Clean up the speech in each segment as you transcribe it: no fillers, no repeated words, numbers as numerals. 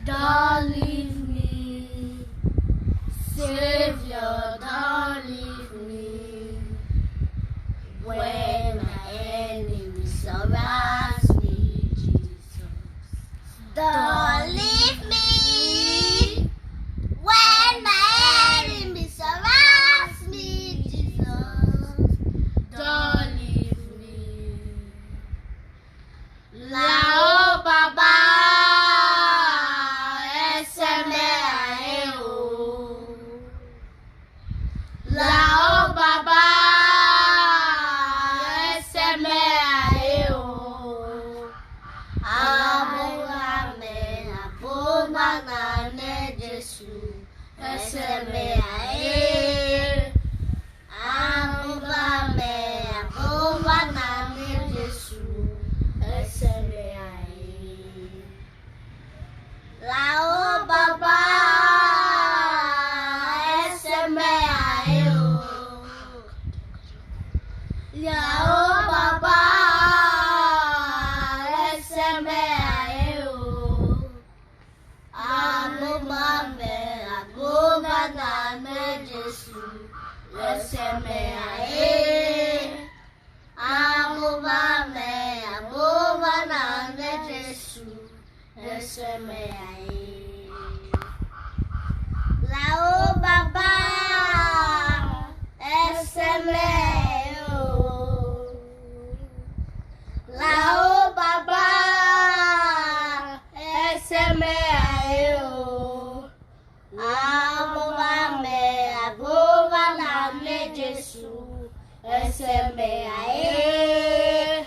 don't leave me. Savior, don't leave me. When my enemy surrounds me, Jesus, don't leave me. When my enemy surrounds me, Jesus, don't leave me. Lao Baba, eseme aeo. Lao Baba, eseme aeo. Abogame, abogana ne Jesu, eseme aeo. Abogame, abogana ne Jesu, eseme aeo. Lao Baba, eseme aeo. Lao Baba, eseme aeo. Abogame, abogana ne Jesu, eseme aeo. Abogame, abogana ne Jesu, eseme aeo. Lao Baba, eseme aeo. Lao Baba, eseme aeo. Abogame, abogana ne Jesu, eseme aeo.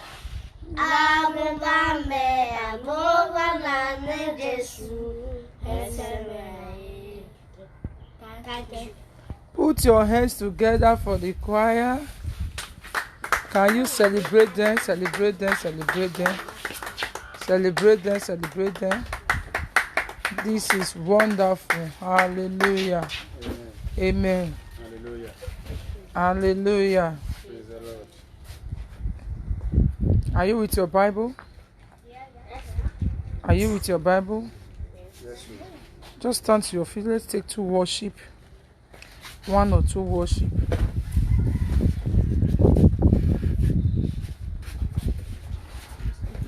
Abogame, abogana ne Jesu, eseme aeo. Thank you. Put your hands together for the choir. Can you celebrate them? Celebrate them, celebrate them. Celebrate them, celebrate them. This is wonderful. Hallelujah. Amen. Hallelujah. Hallelujah. Praise the Lord. Are you with your Bible? Are you with your Bible? Yes, Lord. Just stand to your feet. Let's take two worship. One or two worship.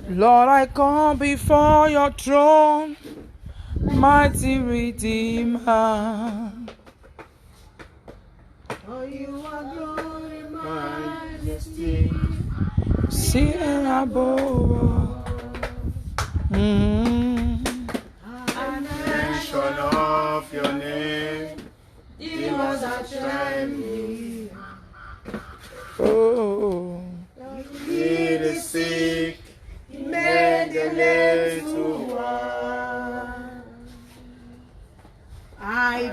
Lord, I come before your throne, mighty Redeemer. Oh, you are glory, Majesty, See and above. mention of your name, demons are trembling. Oh, Heal the sick, made the lame to walk. I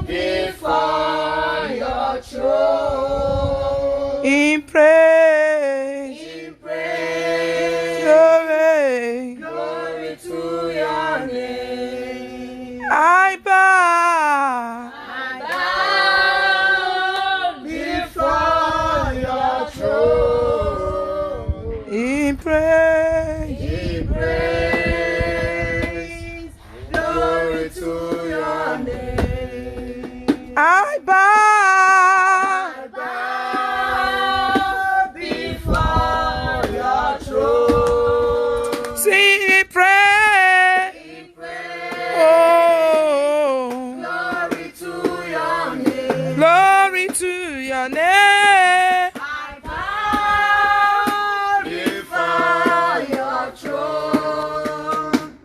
bow before your throne. in praise, In praise, glory, glory to your name. I bow. Before your throne, In praise, in praise, glory to your name. I bow. Bow before your throne, Sing in praise. in praise, Oh, glory to your name. glory to your name. I bow before your throne,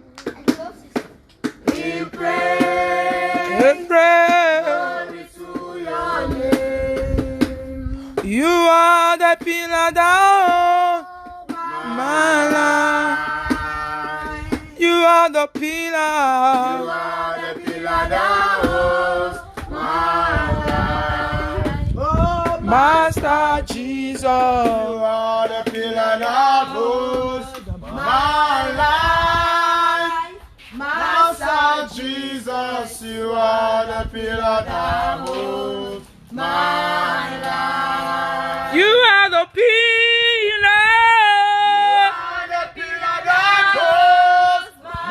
in praise, In praise. glory to your name. You are the pillar down my life. You are the You pillar. are the pillar that holds my life. Oh, Master Jesus. you are the pillar that holds my life. Master Jesus, you are the pillar that holds my life. You are the pillar. You are the pillar that holds my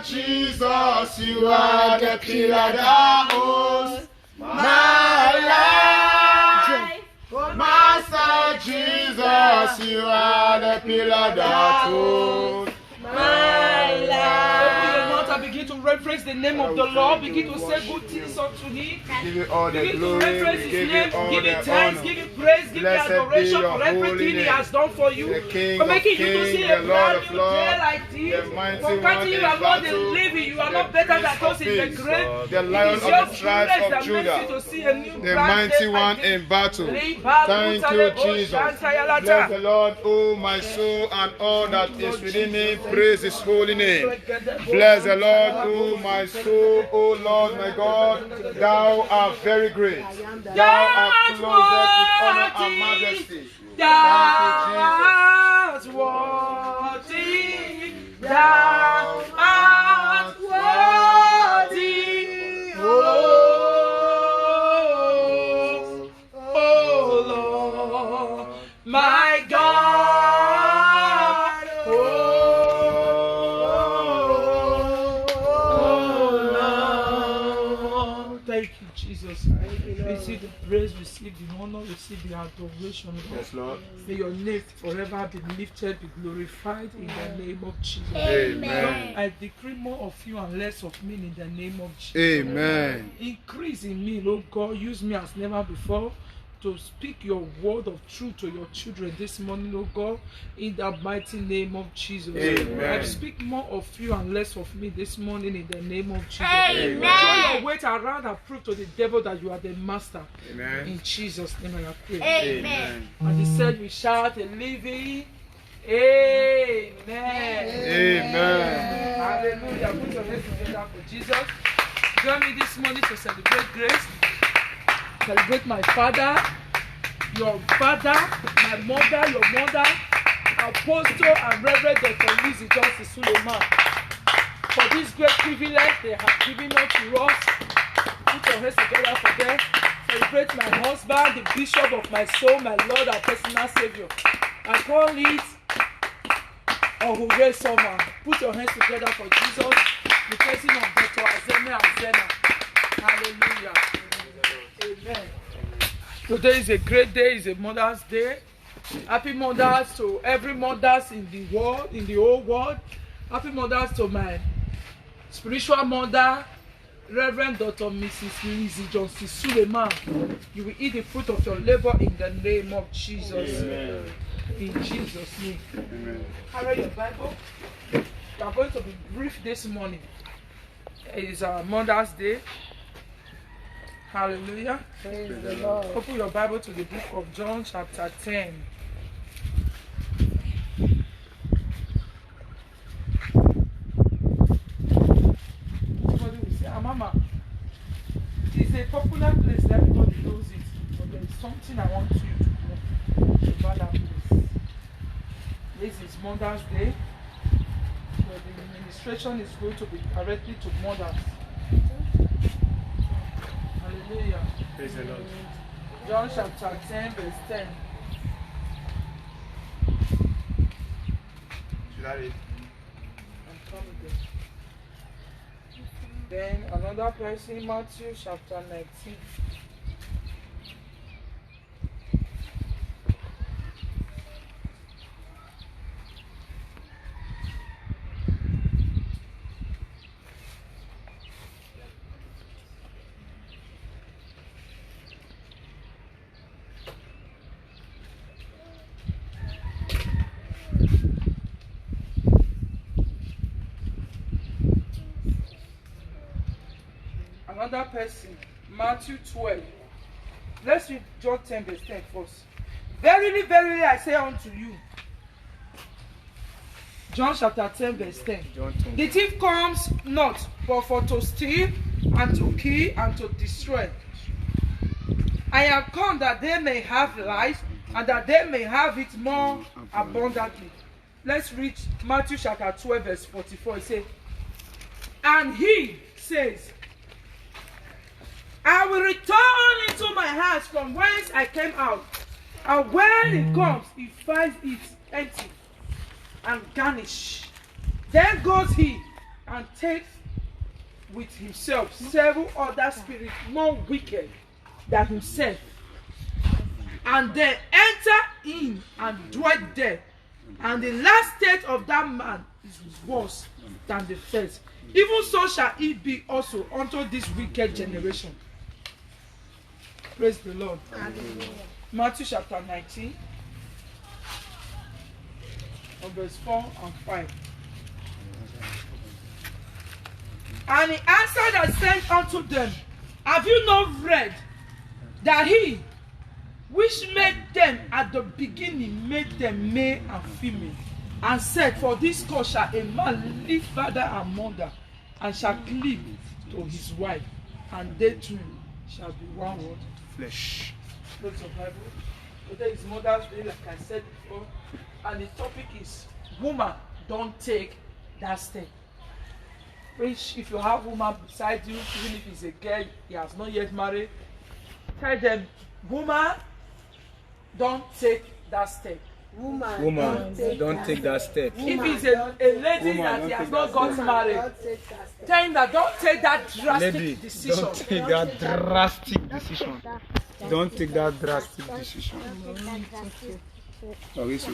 Jesus, you are the pillar that holds my life. Master Jesus, you are the pillar that holds my life. Begin to reference the name of the Lord. Begin to say good things unto Him. Give you all the Begin to glory. reference His Give name. you all Give the Him thanks. honor. Give Him praise. Give Him Blessed be adoration your for everything holy He name. has done for you. The King For of making you to kings, see the a Lord brand of new lords, day like the this. mighty For one granting you in are not the battle, living. You are the not better than Prince those of in the Peace, grave. the It Lion is of your the tribes goodness of that makes you Judah, to see a new the brand mighty day like one this. in battle. Thank you, Jesus. Bless the Lord, oh my soul, and all that is within me. Praise His holy name. Bless the Lord, oh my soul, oh Lord, my God. Thou art very great. Thou art clothed with honor and majesty. Thou art worthy. Thou art worthy. Oh Lord, my God. Oh Lord. Thank you, Jesus. Receive the praise, receive the honor, receive the adoration. Yes, Lord. May your name forever be lifted, be glorified in the name of Jesus. Amen. I decree more of you and less of me in the name of Jesus. Amen. Increase in me, Lord God. Use me as never before to speak your word of truth to your children this morning, Lord God, in the mighty name of Jesus. Amen. I speak more of you and less of me this morning in the name of Jesus. Amen. Throw your weight around and prove to the devil that you are the master. Amen. In Jesus' name I pray. Amen. And he said, we shout a living Amen. Amen. Hallelujah. Put your hands together for Jesus. Join me this morning to celebrate grace. Celebrate my father, your father, my mother, your mother, Apostle and Reverend Dr. Lizzie Johnson Suleiman. For this great privilege they have given unto us. Put your hands together for them. Celebrate my husband, the bishop of my soul, my Lord and personal Savior. I call it Ohure Summer. Put your hands together for Jesus, the person of Dr. Azeme Azena. Hallelujah. Amen. Today is a great day. It's a Mother's Day. Happy Mothers to every mothers in the world, in the whole world. Happy Mothers to my spiritual mother, Reverend Dr. Mrs. Lizzie Johnson Suleiman. You will eat the fruit of your labor in the name of Jesus. Amen. In Jesus' name. Amen. Carry your Bible. We are going to be brief this morning. It is our Mother's Day. Hallelujah. Praise the Lord. Open your Bible to the book of John, chapter 10. Somebody will say, Mama, it's a popular place, everybody knows it. But there is something I want you to know about that place. This is Mother's Day. So the administration is going to be directly to mothers. Hallelujah. Praise the Lord. John chapter 10, verse 10. Should I read? I'm coming there. Then another person, Matthew chapter 19. Another person, Matthew 12. Let's read John 10, verse 10 first. Verily, verily, I say unto you. John chapter 10, verse 10. John 10. The thief comes not but for to steal and to kill and to destroy. I am come that they may have life and that they may have it more abundantly. Let's read Matthew chapter 12, verse 44. It says, and he says, I will return into my house from whence I came out. And when he comes, he finds it empty and garnished. Then goes he and takes with himself 7 other spirits more wicked than himself, and then enter in and dwell there. And the last state of that man is worse than the first. Even so shall it be also unto this wicked generation. Praise the Lord. Matthew chapter 19, verse 4 and 5. And he answered and said unto them, Have you not read that he which made them at the beginning made them male and female, and said, For this cause shall a man leave father and mother, and shall cleave to his wife, and they two shall be one word? Flesh. Books of Bible. Today is Mother's Day, like I said before, and the topic is woman, don't take that step. Which, if you have a woman beside you, even if it's a girl, he has not yet married, tell them, woman, don't take that step. Woman, don't take that step. If it's a lady that he has not got married, tell him that don't take that drastic Lady, decision. don't take that drastic decision. Don't take that drastic decision. Oh, so.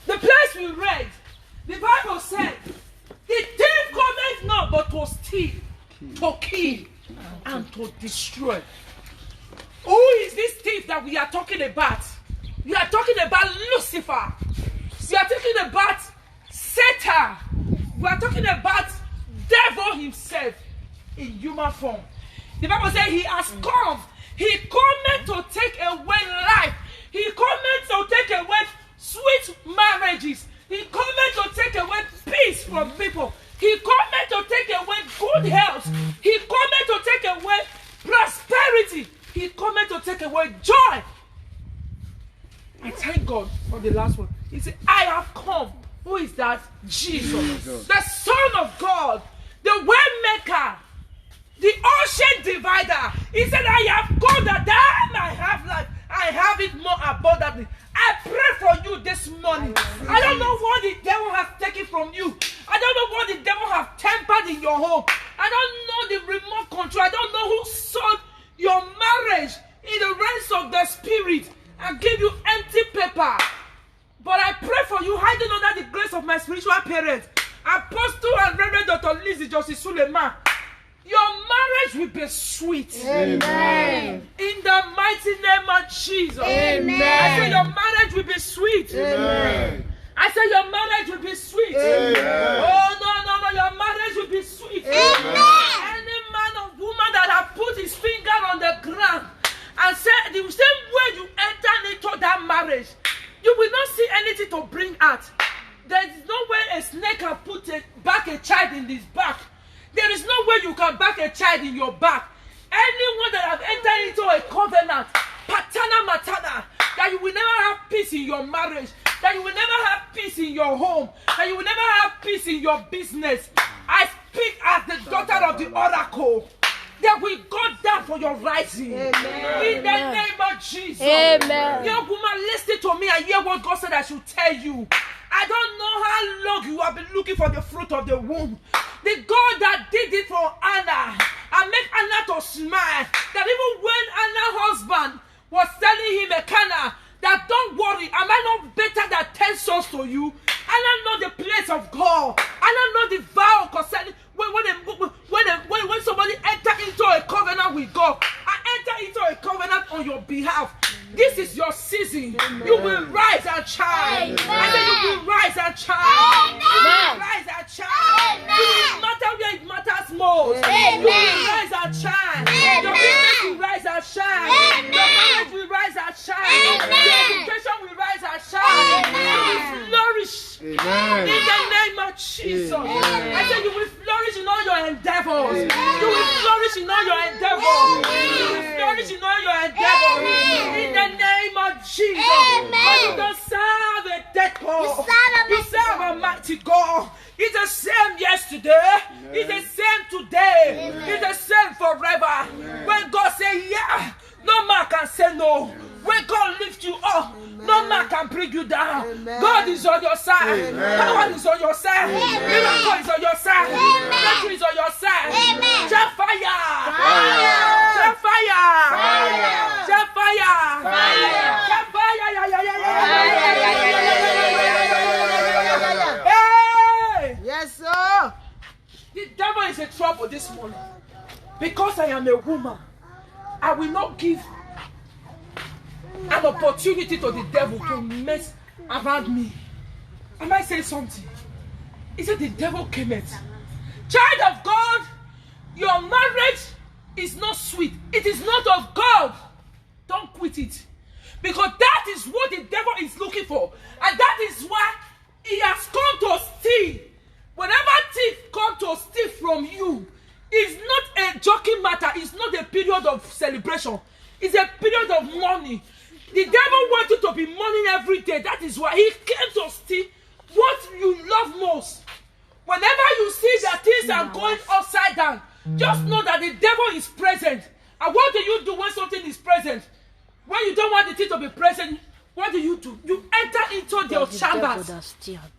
The place we read, the Bible said, the thief cometh not but to steal, to kill, and to destroy. Who is this thief that we are talking about? We are talking about Lucifer. We are talking about Satan. We are talking about devil himself in human form. The Bible says he has come. He cometh to take away life. He cometh to take away sweet marriages. He cometh to take away peace from people. He cometh to take away good health. He cometh to take away prosperity. He cometh to take away joy. I thank God for the last one. He said, I have come. Who is that? Jesus. The Son of God, the way maker, the ocean divider. He said, I have come that I might have life. I have it more abundantly. I pray for you this morning. I don't know what the devil has taken from you. I don't know what the devil has tempered in your home. I don't know the remote control. I don't know who sold your marriage in the realms of the spirit and give you empty paper. But I pray for you, hiding under the grace of my spiritual parents, Apostle and Reverend Dr. Lizzie Josie Suleiman. Your marriage will be sweet. Amen. In the mighty name of Jesus. Amen. I say your marriage will be sweet. Amen. I say your marriage will be sweet. Amen. Oh, no, your marriage will be sweet. Amen. Any man or woman that have put his finger on the ground and said the same way you enter into that marriage, you will not see anything to bring out. There is no way a snake can put back a child in his back. There is no way you can back a child in your back. Anyone that have entered into a covenant, patana matana, that you will never have peace in your marriage, that you will never have peace in your home, that you will never have peace in your business. I speak as the daughter of the oracle. That will go down for your rising. Amen. In the name of Jesus. Amen. Young woman, listen to me and hear what God said I should tell you. I don't know how long you have been looking for the fruit of the womb. The God that did it for Anna and made Anna to smile. That even when Anna's husband was telling him a Cana, that don't worry, am I not better than 10 sons to you? Anna know the place of God. Anna know the vow concerning when somebody enter into a covenant with God, I enter into a covenant on your behalf. This is your season. Amen. You will rise and shine. I say you will rise and shine. You will rise and shine. You will matter where it matters most. You will rise and shine. Your business will rise and shine. Your marriage will rise and shine. Your education will rise and shine. You will flourish. Amen. In the name of Jesus. I say you will flourish in all your endeavors. You will flourish in all your endeavors. You will flourish in all your endeavors. In the name of Jesus. But you don't serve a dead God. You serve a mighty God. It's the same yesterday. It's the same today. It's the same forever. When God says yeah, no man can say no. When God lifts you up, no No man can bring you down. Amen. God is on your side. Amen. Power is on your side. Miracle is on your side. Breakthrough is on your side. Shout fire. Shout fire. Shout fire. Shout fire. Hey! Yes, sir. The devil is in trouble this morning. Because I am a woman, I will not give an opportunity to the devil to mess around me. Am I saying something? He said the devil came at. Child of God, your marriage is not sweet. It is not of God. Don't quit it. Because that is what the devil is looking for. And that is why he has come to steal. Whenever thief come to steal from you, it's not a joking matter. It's not a period of celebration. It's a period of mourning. The devil wants you to be mourning every day. That is why he came to steal what you love most. Whenever you see that things are going upside down, just know that the devil is present. And what do you do when something is present? When you don't want the thing to be present, what do? You enter into your chambers.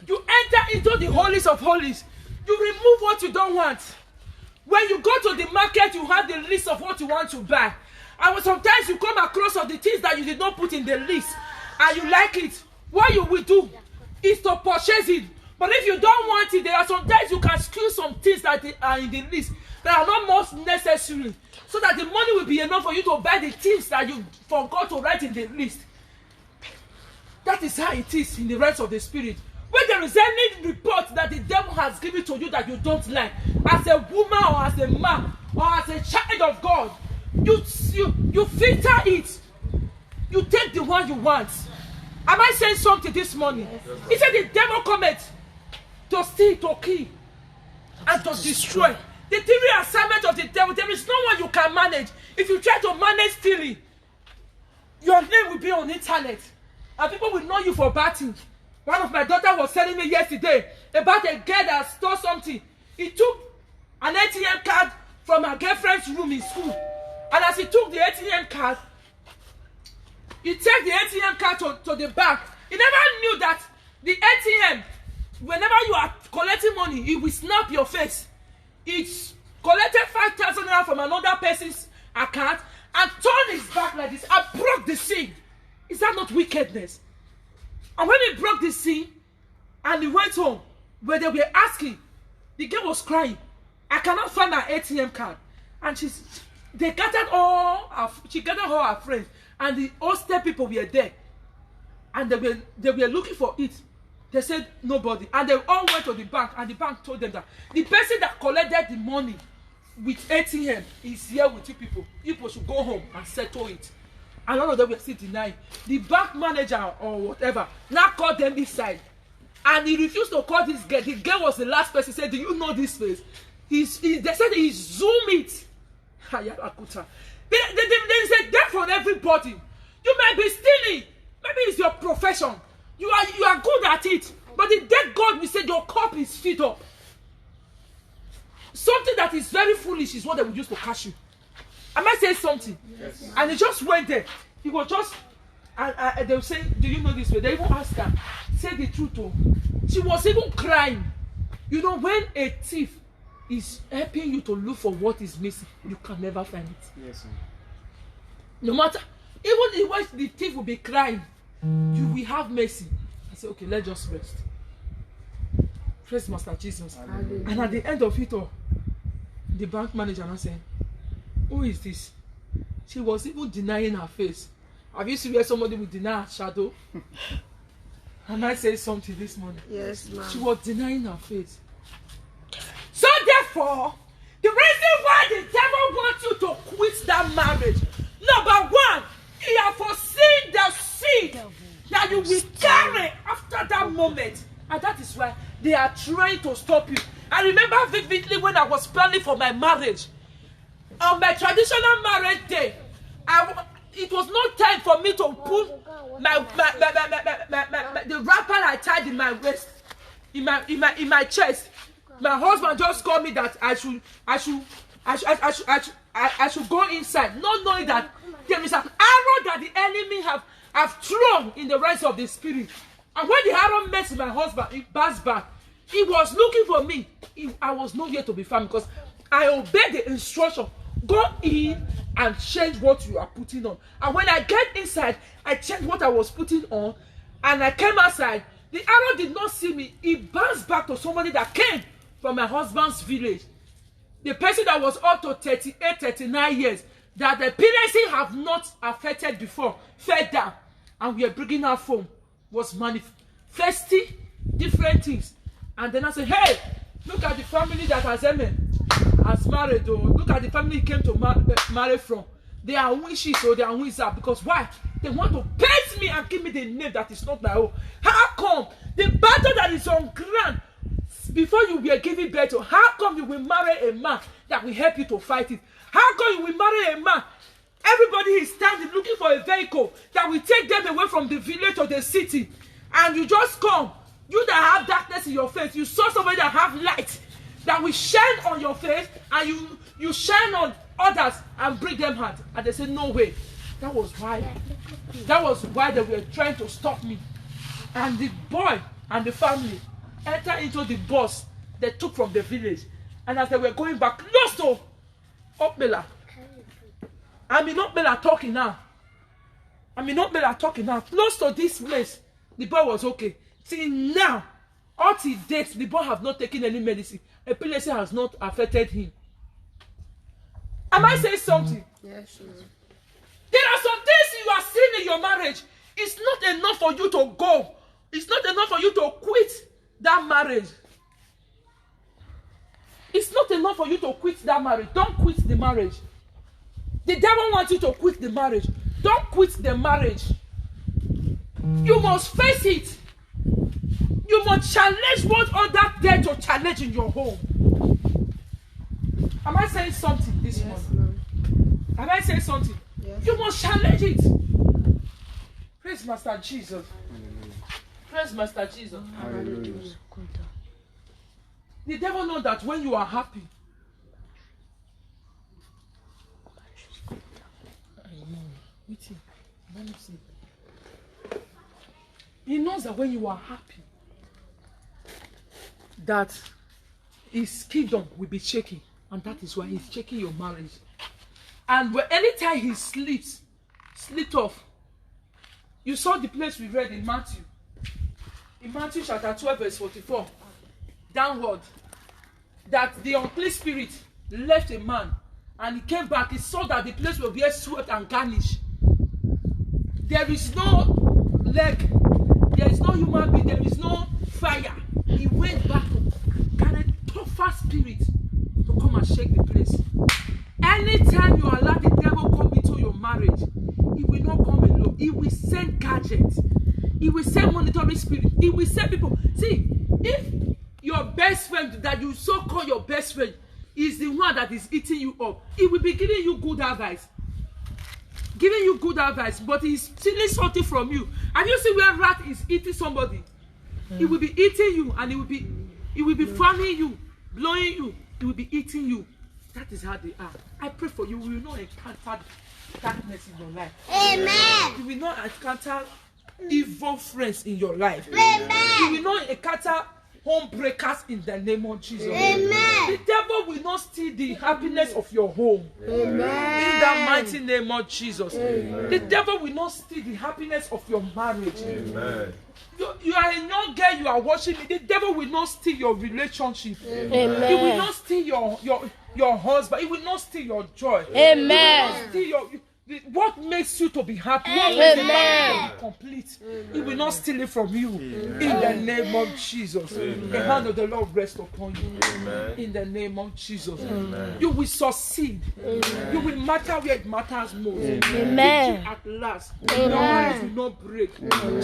You enter into the holies of holies. You remove what you don't want. When you go to the market, you have the list of what you want to buy. And sometimes you come across of the things that you did not put in the list and you like it. What you will do is to purchase it. But if you don't want it, there are sometimes you can skew some things that are in the list that are not most necessary, so that the money will be enough for you to buy the things that you forgot to write in the list. That is how it is in the realms of the spirit. When there is any report that the devil has given to you that you don't like, as a woman or as a man or as a child of God, you filter it. You take the one you want. Am I saying something this morning? He said the devil cometh to steal, to kill, and to destroy. The theory assignment of the devil, there is no one you can manage. If you try to manage stealing, your name will be on the internet. And people will know you for bad things. One of my daughters was telling me yesterday about a girl that stole something. He took an ATM card from her girlfriend's room in school. And as he took the ATM card, he took the ATM card to the bank. He never knew that the ATM, whenever you are collecting money, it will snap your face. It collected 5,000 naira from another person's account and turned his back like this and broke the seal. Is that not wickedness? And when he broke the seal and he went home, where they were asking, the girl was crying. I cannot find my ATM card. And she gathered all her friends, and the hostel people were there. And they were looking for it. They said nobody. And they all went to the bank, and the bank told them that the person that collected the money with ATM is here with you people. You people should go home and settle it. And all of them were still denying. The bank manager or whatever now called them inside. And he refused to call this girl. The girl was the last person. He said, do you know this face? They said he zoomed it. They said death for everybody. You might be stealing. Maybe it's your profession. You are good at it. But the dead God will say your cup is filled up. Something that is very foolish is what they will use to catch you. Am I saying something? Yes. And he just went there. He was just, and they were saying, do you know this way? They even asked her, say the truth. Oh. She was even crying. You know, when a thief is helping you to look for what is missing, you can never find it. Yes, sir. No matter, even if the thief will be crying, you will have mercy. I said, okay, let's just rest. Praise Master Jesus. Hallelujah. And at the end of it all, the bank manager now said, who is this? She was even denying her face. Have you seen where somebody will deny her shadow? And I said something this morning. Yes, ma'am. She was denying her face. So therefore, the reason why the devil wants you to quit that marriage, number one, he has foreseen the seed that you will carry after that moment. And that is why they are trying to stop you. I remember vividly when I was planning for my marriage. On my traditional marriage day, it was not time for me to put the wrapper I tied in my waist, in my chest. My husband just called me that I should go inside, not knowing that there is an arrow that the enemy have I've thrown in the realms of the spirit. And when the arrow met my husband, he passed back. He was looking for me. I was nowhere to be found because I obeyed the instruction. Go in and change what you are putting on. And when I get inside, I changed what I was putting on. And I came outside. The arrow did not see me. He bounced back to somebody that came from my husband's village. The person that was up to 38, 39 years, that the epilepsy have not affected before, fell down. And we are bringing our phone, was manifesting different things. And then I said, hey, look at the family that has married. Oh, look at the family he came to marry from. They are wishes, so they are wizards. Because why? They want to paint me and give me the name that is not my own. How come the battle that is on ground before you were giving birth to, how come you will marry a man that will help you to fight it? How come you will marry a man? Everybody is standing looking for a vehicle that will take them away from the village or the city. And you just come. You that have darkness in your face, you saw somebody that have light that will shine on your face, and you shine on others and bring them out. And they say, no way. That was why they were trying to stop me. And the boy and the family entered into the bus they took from the village. And as they were going back close to Okbela, I'm in Okbela talking now. Close to this place, the boy was okay. See now, all till date, the boy have not taken any medicine. Epilepsy has not affected him. Am I saying something? Yes, sir. There are some things you are seeing in your marriage. It's not enough for you to go. It's not enough for you to quit that marriage. It's not enough for you to quit that marriage. Don't quit the marriage. The devil wants you to quit the marriage. Don't quit the marriage. You must face it. You must challenge what other dare to challenge in your home. Am I saying something this morning? Am I saying something? Yes. You must challenge it. Praise Master Jesus. Praise Master Jesus. Hallelujah. The devil knows that when you are happy, he knows that when you are happy, that his kingdom will be shaking, and that is why he's shaking your marriage. And anytime he sleeps off. You saw the place we read in Matthew chapter 12 verse 44 downward, that the unclean spirit left a man and he came back. He saw that the place was very swept and garnished. There is no leg, there is no human being, there is no fire. He went back to carry tougher spirit to come and shake the place. Anytime you allow the devil come into your marriage, he will not come alone. He will send gadgets. He will send monitoring spirit. He will send people. See, if your best friend that you so call your best friend is the one that is eating you up, he will be giving you good advice. Giving you good advice, but he's stealing something from you. And you see where rat is eating somebody. He will be eating you, and he will be fanning you, blowing you. He will be eating you. That is how they are. I pray for you. You will not encounter darkness in your life. Amen. You will not encounter evil friends in your life. Amen. You will not encounter home breakers in the name of Jesus. Amen. The devil will not steal the happiness of your home. Amen. In the mighty name of Jesus. Amen. The devil will not steal the happiness of your marriage. Amen. You are a young girl, you are watching me. The devil will not steal your relationship. Amen. He will not steal your husband. He will not steal your joy. Amen. He will not steal what makes you to be happy. What makes you to be complete. He will not steal it from you. In the name of Jesus. The hand of the Lord rest upon you. In the name of Jesus. You will succeed. You will matter where it matters most. Amen. At last. Your marriage will not break.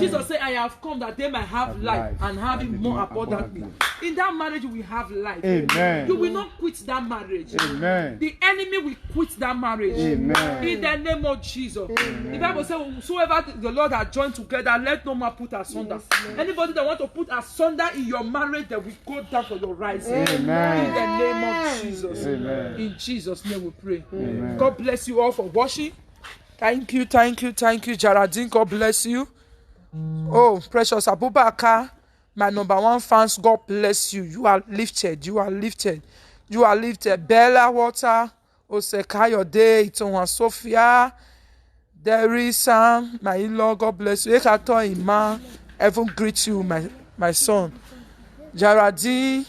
Jesus said, I have come that they might have life and have it more abundantly. In that marriage, you will have life. Amen. You will not quit that marriage. Amen. The enemy will quit that marriage. Amen. In the name of Jesus. The Bible says, whosoever the Lord has joined together, let no man put asunder. Anybody that want to put asunder in your marriage, that will go down for your rising. Amen. In the name of Jesus. Amen. In Jesus' name we pray. Amen. God bless you all for watching. Thank you, Geraldine. God bless you. Oh, precious Abubakar, my number one fans, God bless you. You are lifted. Bella Water, Osekayode, Itonwa Sophia, Derry-san, my in-law, God bless you. Ekato Ima, heaven greet you, my son. Geraldine,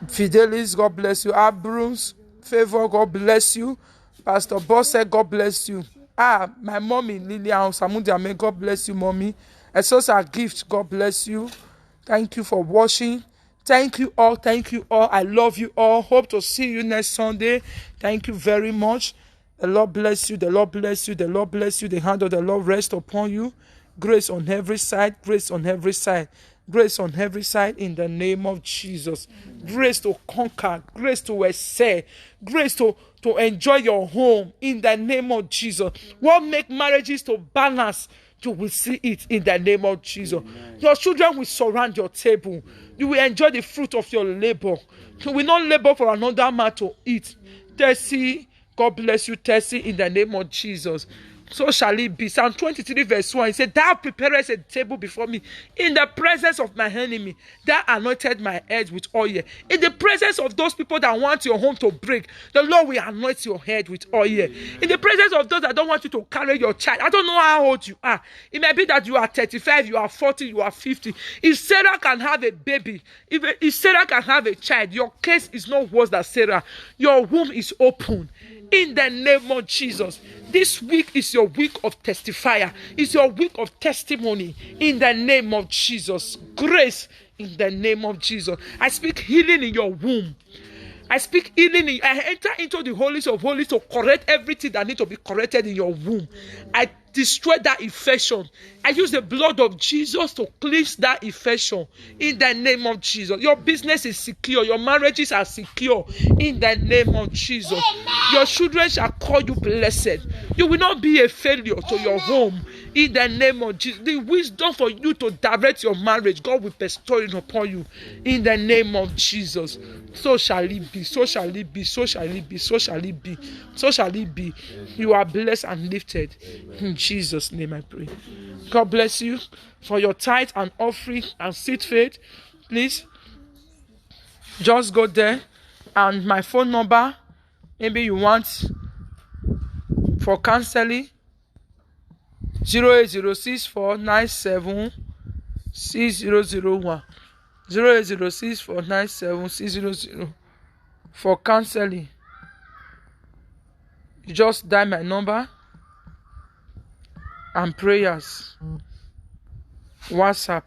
Fidelis, God bless you. Abrams, Favor, God bless you. Pastor Bosse, God bless you. My mommy, Lilian Samudiame, God bless you, mommy. A source of gift, God bless you. Thank you for watching. Thank you all. I love you all. Hope to see you next Sunday. Thank you very much. The Lord bless you. The hand of the Lord rest upon you. Grace on every side. In the name of Jesus. Grace to conquer, grace to excel, grace to enjoy your home in the name of Jesus. What make marriages to balance, you will see it in the name of Jesus. Amen. Your children will surround your table. You will enjoy the fruit of your labor. You will not labor for another man to eat. Tessie, God bless you, Tessie, in the name of Jesus. So shall it be. Psalm 23 verse 1, he said, thou preparest a table before me in the presence of my enemy. Thou anointed my head with oil. In the presence of those people that want your home to break, the Lord will anoint your head with oil. In the presence of those that don't want you to carry your child, I don't know how old you are. It may be that you are 35, you are 40, you are 50. If Sarah can have a baby, if Sarah can have a child, your case is not worse than Sarah. Your womb is open. In the name of Jesus. This week is your week of testifier. It's your week of testimony. In the name of Jesus. Grace in the name of Jesus. I speak healing in your womb. I enter into the holies of holies to correct everything that needs to be corrected in your womb. I destroy that infection. I use the blood of Jesus to cleanse that infection in the name of Jesus. Your business is secure. Your marriages are secure in the name of Jesus. Amen. Your children shall call you blessed. You will not be a failure to your home in the name of Jesus. The wisdom for you to direct your marriage, God will bestow it upon you in the name of Jesus. So shall it be. You are blessed and lifted. In Jesus' name I pray. God bless you for your tithe and offering and seed faith. Please just go there, and my phone number, maybe you want for counseling, 08064976001. 08064976001. For counseling, you just dial my number. And prayers. WhatsApp.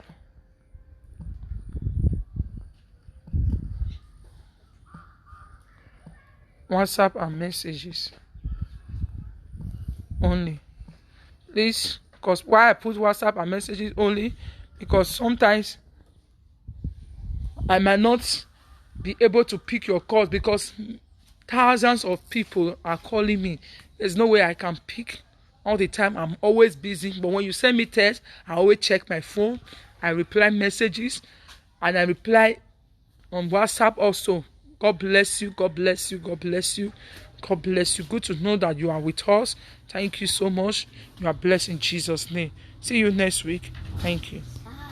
And messages. Only. Please, because why I put WhatsApp and messages only? Because sometimes I might not be able to pick your calls because thousands of people are calling me. There's no way I can pick all the time. I'm always busy. But when you send me text, I always check my phone. I reply messages, and I reply on WhatsApp also. God bless you. Good to know that you are with us. Thank you so much. You are blessed in Jesus' name. See you next week. Thank you.